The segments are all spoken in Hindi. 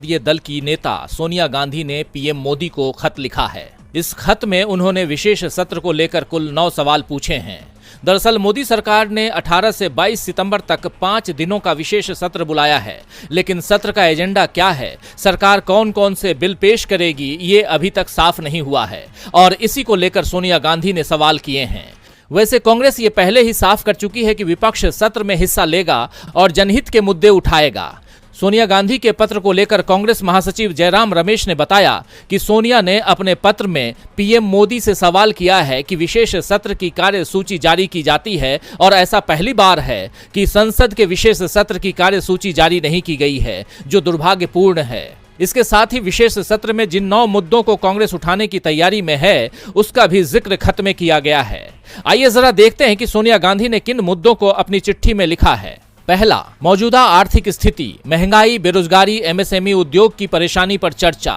ये दल की नेता सोनिया गांधी ने पीएम मोदी को खत लिखा है। इस खत में उन्होंने विशेष सत्र को लेकर कुल 9 सवाल पूछे हैं। दरअसल मोदी सरकार ने 18 से 22 सितंबर तक 5 दिनों का विशेष सत्र बुलाया है, लेकिन सत्र का एजेंडा क्या है, सरकार कौन कौन से बिल पेश करेगी, ये अभी तक साफ नहीं हुआ है और इसी को लेकर सोनिया गांधी ने सवाल किए हैं। वैसे कांग्रेस ये पहले ही साफ कर चुकी है कि विपक्ष सत्र में हिस्सा लेगा और जनहित के मुद्दे उठाएगा। सोनिया गांधी के पत्र को लेकर कांग्रेस महासचिव जयराम रमेश ने बताया कि सोनिया ने अपने पत्र में पीएम मोदी से सवाल किया है कि विशेष सत्र की कार्यसूची जारी की जाती है और ऐसा पहली बार है कि संसद के विशेष सत्र की कार्यसूची जारी नहीं की गई है, जो दुर्भाग्यपूर्ण है। इसके साथ ही विशेष सत्र में जिन 9 मुद्दों को कांग्रेस उठाने की तैयारी में है, उसका भी जिक्र खत में किया गया है। आइए जरा देखते हैं कि सोनिया गांधी ने किन मुद्दों को अपनी चिट्ठी में लिखा है। पहला, मौजूदा आर्थिक स्थिति, महंगाई, बेरोजगारी, एमएसएमई उद्योग की परेशानी पर चर्चा।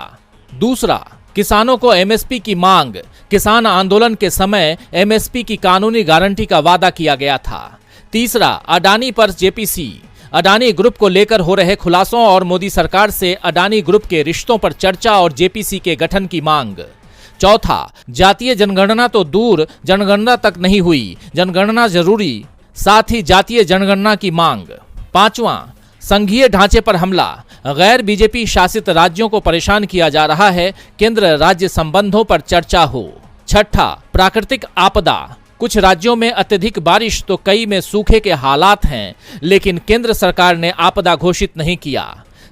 दूसरा, किसानों को एमएसपी की मांग, किसान आंदोलन के समय एमएसपी की कानूनी गारंटी का वादा किया गया था। तीसरा, अडानी पर जेपीसी, अडानी ग्रुप को लेकर हो रहे खुलासों और मोदी सरकार से अडानी ग्रुप के रिश्तों पर चर्चा और जेपीसी के गठन की मांग। चौथा, जातीय जनगणना तो दूर, जनगणना तक नहीं हुई, जनगणना जरूरी, साथ ही जातीय जनगणना की मांग। पांचवां, संघीय ढांचे पर हमला, गैर बीजेपी शासित राज्यों को परेशान किया जा रहा है, केंद्र राज्य संबंधों पर चर्चा हो। छठा, प्राकृतिक आपदा, कुछ राज्यों में अत्यधिक बारिश तो कई में सूखे के हालात हैं, लेकिन केंद्र सरकार ने आपदा घोषित नहीं किया।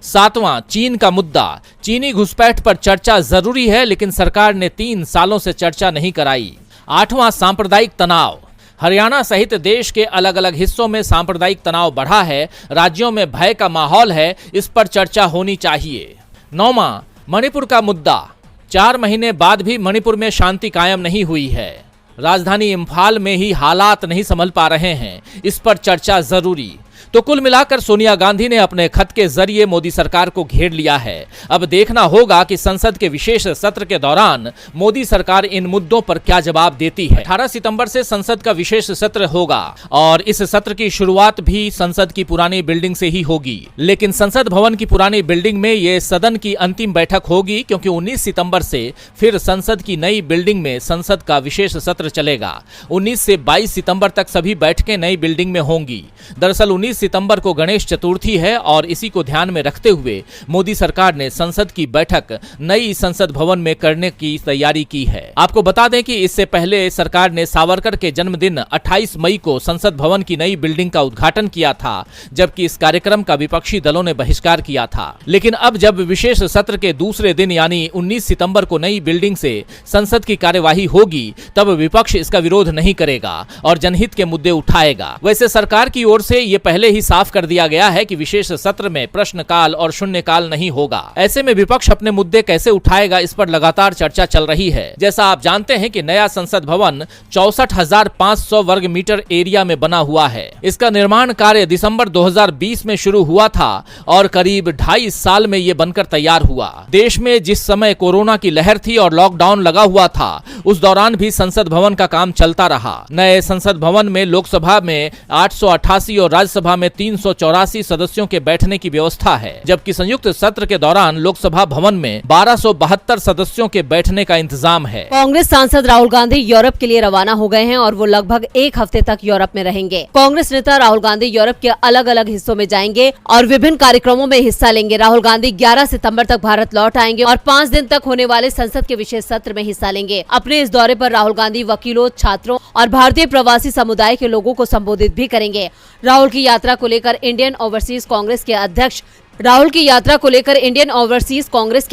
सातवां, चीन का मुद्दा, चीनी घुसपैठ पर चर्चा जरूरी है, लेकिन सरकार ने 3 सालों से चर्चा नहीं कराई। आठवां, सांप्रदायिक तनाव, हरियाणा सहित देश के अलग अलग हिस्सों में सांप्रदायिक तनाव बढ़ा है, राज्यों में भय का माहौल है, इस पर चर्चा होनी चाहिए। 9वां, मणिपुर का मुद्दा, 4 महीने बाद भी मणिपुर में शांति कायम नहीं हुई है, राजधानी इम्फाल में ही हालात नहीं संभल पा रहे हैं, इस पर चर्चा जरूरी। तो कुल मिलाकर सोनिया गांधी ने अपने खत के जरिए मोदी सरकार को घेर लिया है। अब देखना होगा कि संसद के विशेष सत्र के दौरान मोदी सरकार इन मुद्दों पर क्या जवाब देती है। 18 सितंबर से संसद का विशेष सत्र होगा और इस सत्र की शुरुआत भी संसद की पुरानी बिल्डिंग से ही होगी, लेकिन संसद भवन की पुरानी बिल्डिंग में ये सदन की अंतिम बैठक होगी, क्योंकि 19 सितंबर से फिर संसद की नई बिल्डिंग में संसद का विशेष सत्र चलेगा। 19 से 22 सितंबर तक सभी बैठकें नई बिल्डिंग में होंगी। दरअसल 19 सितंबर को गणेश चतुर्थी है और इसी को ध्यान में रखते हुए मोदी सरकार ने संसद की बैठक नई संसद भवन में करने की तैयारी की है। आपको बता दें कि इससे पहले सरकार ने सावरकर के जन्मदिन 28 मई को संसद भवन की नई बिल्डिंग का उद्घाटन किया था, जबकि इस कार्यक्रम का विपक्षी दलों ने बहिष्कार किया था। लेकिन अब जब विशेष सत्र के दूसरे दिन यानी 19 सितंबर को नई बिल्डिंग से संसद की कार्यवाही होगी, तब विपक्ष इसका विरोध नहीं करेगा और जनहित के मुद्दे उठाएगा। वैसे सरकार की ओर से ये पहले ही साफ कर दिया गया है कि विशेष सत्र में प्रश्नकाल और शून्यकाल नहीं होगा। ऐसे में विपक्ष अपने मुद्दे कैसे उठाएगा, इस पर लगातार चर्चा चल रही है। जैसा आप जानते हैं कि नया संसद भवन 64,500 वर्ग मीटर एरिया में बना हुआ है। इसका निर्माण कार्य दिसंबर 2020 में शुरू हुआ था और करीब 2.5 साल में ये बनकर तैयार हुआ। देश में जिस समय कोरोना की लहर थी और लॉकडाउन लगा हुआ था, उस दौरान भी संसद भवन का काम चलता रहा। नए संसद भवन में लोकसभा में 888 और राज्यसभा में 384 सदस्यों के बैठने की व्यवस्था है, जबकि संयुक्त सत्र के दौरान लोकसभा भवन में 1272 सदस्यों के बैठने का इंतजाम है। कांग्रेस सांसद राहुल गांधी यूरोप के लिए रवाना हो गए हैं और वो लगभग 1 हफ्ते तक यूरोप में रहेंगे। कांग्रेस नेता राहुल गांधी यूरोप के अलग अलग हिस्सों में जाएंगे और विभिन्न कार्यक्रमों में हिस्सा लेंगे। राहुल गांधी 11 सितंबर तक भारत लौट आएंगे और 5 दिन तक होने वाले संसद के विशेष सत्र में हिस्सा लेंगे। अपने इस दौरे पर राहुल गांधी वकीलों, छात्रों और भारतीय प्रवासी समुदाय के लोगों को संबोधित भी करेंगे। राहुल की यात्रा को लेकर इंडियन ओवरसीज कांग्रेस के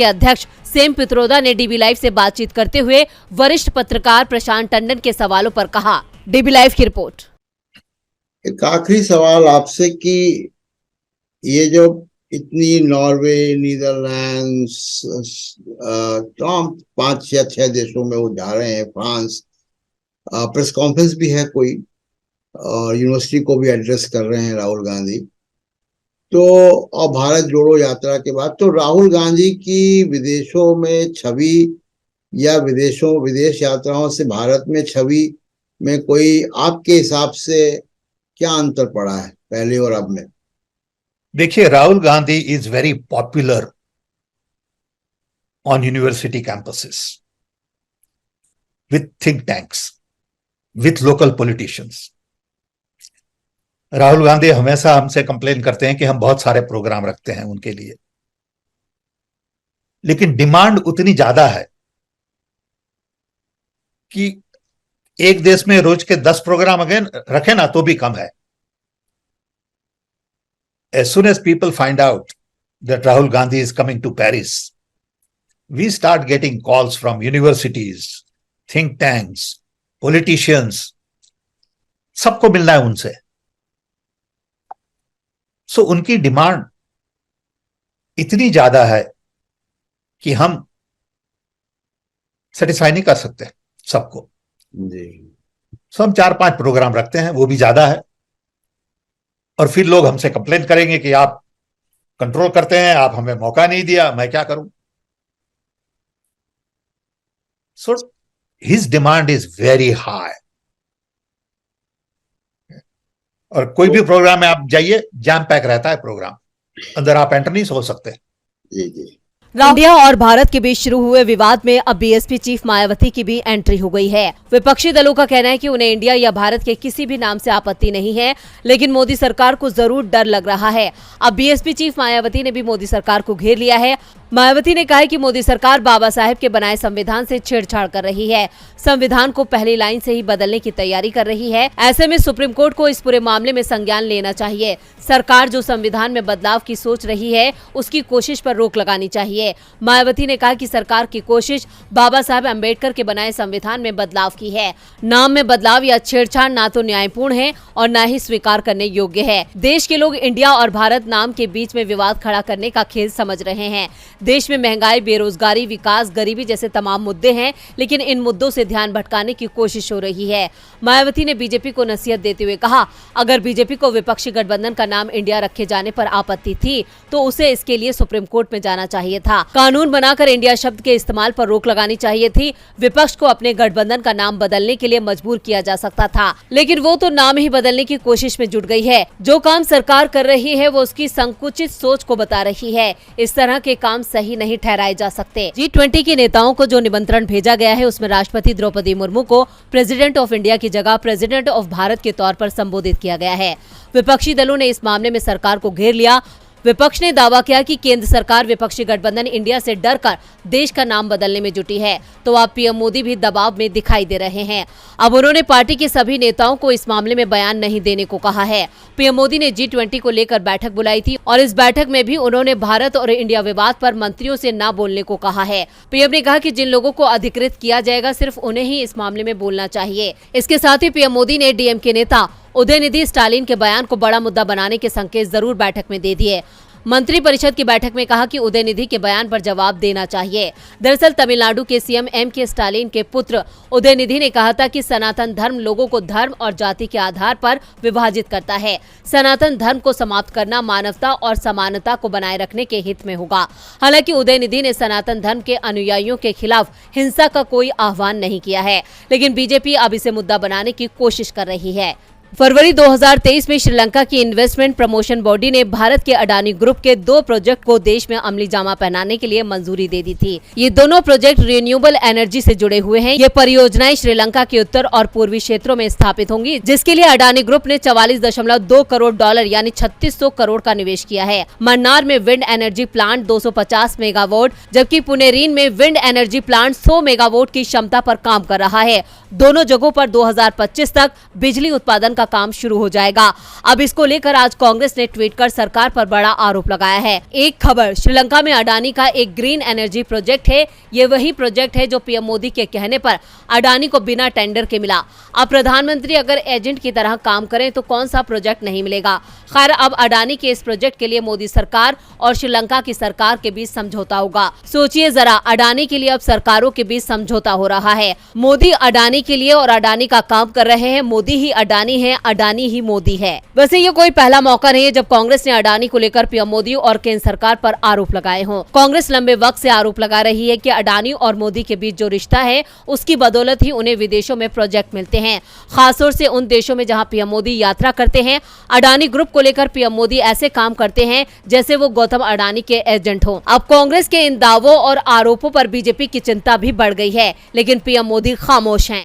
अध्यक्ष सेम पित्रोदा ने डीबी लाइव से बातचीत करते हुए वरिष्ठ पत्रकार प्रशांत टंडन के सवालों पर कहा। डीबी लाइव की रिपोर्ट। एक आखिरी सवाल आपसे कि ये जो इतनी नॉर्वे, नीदरलैंड्स, 5 या 6 देशों में वो जा रहे हैं, फ्रांस, प्रेस कॉन्फ्रेंस भी है कोई और यूनिवर्सिटी को भी एड्रेस कर रहे हैं राहुल गांधी, तो और भारत जोड़ो यात्रा के बाद तो राहुल गांधी की विदेशों में छवि या विदेश यात्राओं से भारत में छवि में कोई आपके हिसाब से क्या अंतर पड़ा है पहले और अब में? देखिए, Rahul Gandhi is very popular on university campuses, with think tanks, with local politicians. Rahul Gandhi हमेशा हमसे कंप्लेन करते हैं कि हम बहुत सारे प्रोग्राम रखते हैं उनके लिए, लेकिन डिमांड उतनी ज्यादा है कि एक देश में रोज के 10 प्रोग्राम अगेन रखे ना तो भी कम है. As soon as people find out that Rahul Gandhi is coming to Paris, we start getting calls from universities, think tanks, politicians. सबको मिलना है उनसे. सो उनकी डिमांड इतनी ज्यादा है कि हम सेटिस्फाई नहीं कर सकते सबको. सो हम 4-5 प्रोग्राम रखते हैं, वो भी ज्यादा है. और फिर लोग हमसे कंप्लेन करेंगे कि आप कंट्रोल करते हैं, आप हमें मौका नहीं दिया, मैं क्या करूं. So his demand is very high. और कोई भी प्रोग्राम में आप जाइए, जैम पैक रहता है प्रोग्राम, अंदर आप एंटर नहीं हो सकते. जी जी. इंडिया और भारत के बीच शुरू हुए विवाद में अब बीएसपी चीफ मायावती की भी एंट्री हो गई है. विपक्षी दलों का कहना है कि उन्हें इंडिया या भारत के किसी भी नाम से आपत्ति नहीं है, लेकिन मोदी सरकार को जरूर डर लग रहा है. अब बीएसपी चीफ मायावती ने भी मोदी सरकार को घेर लिया है. मायावती ने कहा है कि मोदी सरकार बाबा साहेब के बनाए संविधान से छेड़छाड़ कर रही है, संविधान को पहली लाइन से ही बदलने की तैयारी कर रही है. ऐसे में सुप्रीम कोर्ट को इस पूरे मामले में संज्ञान लेना चाहिए. सरकार जो संविधान में बदलाव की सोच रही है, उसकी कोशिश पर रोक लगानी चाहिए. मायावती ने कहा कि सरकार की कोशिश बाबा साहेब अम्बेडकर के बनाए संविधान में बदलाव की है. नाम में बदलाव या छेड़छाड़ ना तो न्यायपूर्ण है और न ही स्वीकार करने योग्य है. देश के लोग इंडिया और भारत नाम के बीच में विवाद खड़ा करने का खेल समझ रहे हैं. देश में महंगाई, बेरोजगारी, विकास, गरीबी जैसे तमाम मुद्दे हैं, लेकिन इन मुद्दों से ध्यान भटकाने की कोशिश हो रही है. मायावती ने बीजेपी को नसीहत देते हुए कहा, अगर बीजेपी को विपक्षी गठबंधन का नाम इंडिया रखे जाने पर आपत्ति थी तो उसे इसके लिए सुप्रीम कोर्ट में जाना चाहिए था. कानून बनाकर इंडिया शब्द के इस्तेमाल पर रोक लगानी चाहिए थी. विपक्ष को अपने गठबंधन का नाम बदलने के लिए मजबूर किया जा सकता था, लेकिन वो तो नाम ही बदलने की कोशिश में जुट गई है. जो काम सरकार कर रही है वो उसकी संकुचित सोच को बता रही है. इस तरह के काम सही नहीं ठहराए जा सकते. G20 के नेताओं को जो निमंत्रण भेजा गया है, उसमें राष्ट्रपति द्रौपदी मुर्मू को प्रेसिडेंट ऑफ इंडिया की जगह प्रेसिडेंट ऑफ भारत के तौर पर संबोधित किया गया है. विपक्षी दलों ने इस मामले में सरकार को घेर लिया. विपक्ष ने दावा किया कि केंद्र सरकार विपक्षी गठबंधन इंडिया से डरकर देश का नाम बदलने में जुटी है, तो अब पीएम मोदी भी दबाव में दिखाई दे रहे हैं. अब उन्होंने पार्टी के सभी नेताओं को इस मामले में बयान नहीं देने को कहा है. पीएम मोदी ने G20 को लेकर बैठक बुलाई थी और इस बैठक में भी उन्होंने भारत और इंडिया विवाद पर मंत्रियों से न बोलने को कहा है. पीएम ने कहा कि जिन लोगों को अधिकृत किया जाएगा, सिर्फ उन्हें ही इस मामले में बोलना चाहिए. इसके साथ ही पीएम मोदी ने डीएमके नेता उदयनिधि स्टालिन के बयान को बड़ा मुद्दा बनाने के संकेत जरूर बैठक में दे दिए. मंत्रिपरिषद की बैठक में कहा कि उदयनिधि के बयान पर जवाब देना चाहिए. दरअसल तमिलनाडु के सीएम M.K. स्टालिन के पुत्र उदयनिधि ने कहा था कि सनातन धर्म लोगों को धर्म और जाति के आधार पर विभाजित करता है. सनातन धर्म को समाप्त करना मानवता और समानता को बनाए रखने के हित में होगा. हालांकि उदयनिधि ने सनातन धर्म के अनुयायियों के खिलाफ हिंसा का कोई आह्वान नहीं किया है, लेकिन बीजेपी अब इसे मुद्दा बनाने की कोशिश कर रही है. फरवरी 2023 में श्रीलंका की इन्वेस्टमेंट प्रमोशन बॉडी ने भारत के अडानी ग्रुप के 2 प्रोजेक्ट को देश में अमली जामा पहनाने के लिए मंजूरी दे दी थी. ये दोनों प्रोजेक्ट रिन्यूएबल एनर्जी से जुड़े हुए हैं. ये परियोजनाएं श्रीलंका के उत्तर और पूर्वी क्षेत्रों में स्थापित होंगी, जिसके लिए अडानी ग्रुप ने $44.2 करोड़ यानी 3600 करोड़ का निवेश किया है. मन्नार में विंड एनर्जी प्लांट 250 मेगावाट, जबकि पुनेरीन में विंड एनर्जी प्लांट 100 मेगावाट की क्षमता पर काम कर रहा है. दोनों जगहों पर 2025 तक बिजली उत्पादन का काम शुरू हो जाएगा. अब इसको लेकर आज कांग्रेस ने ट्वीट कर सरकार पर बड़ा आरोप लगाया है. एक खबर, श्रीलंका में अडानी का एक ग्रीन एनर्जी प्रोजेक्ट है. ये वही प्रोजेक्ट है जो पीएम मोदी के कहने पर अडानी को बिना टेंडर के मिला. अब प्रधानमंत्री अगर एजेंट की तरह काम करें तो कौन सा प्रोजेक्ट नहीं मिलेगा. खैर, अब अडानी के इस प्रोजेक्ट के लिए मोदी सरकार और श्रीलंका की सरकार के बीच समझौता होगा. सोचिए जरा, अडानी के लिए अब सरकारों के बीच समझौता हो रहा है. मोदी अडानी के लिए और अडानी का काम कर रहे हैं. मोदी ही अडानी है, हैं अडानी ही मोदी है। वैसे ये कोई पहला मौका नहीं है जब कांग्रेस ने अडानी को लेकर पीएम मोदी और केंद्र सरकार पर आरोप लगाए हों। कांग्रेस लंबे वक्त से आरोप लगा रही है कि अडानी और मोदी के बीच जो रिश्ता है उसकी बदौलत ही उन्हें विदेशों में प्रोजेक्ट मिलते हैं, खासतौर से उन देशों में जहां पीएम मोदी यात्रा करते हैं। अडानी ग्रुप को लेकर पीएम मोदी ऐसे काम करते हैं जैसे वो गौतम अडानी के एजेंट हो। अब कांग्रेस के इन दावों और आरोपों पर बीजेपी की चिंता भी बढ़ गई है, लेकिन पीएम मोदी खामोश हैं।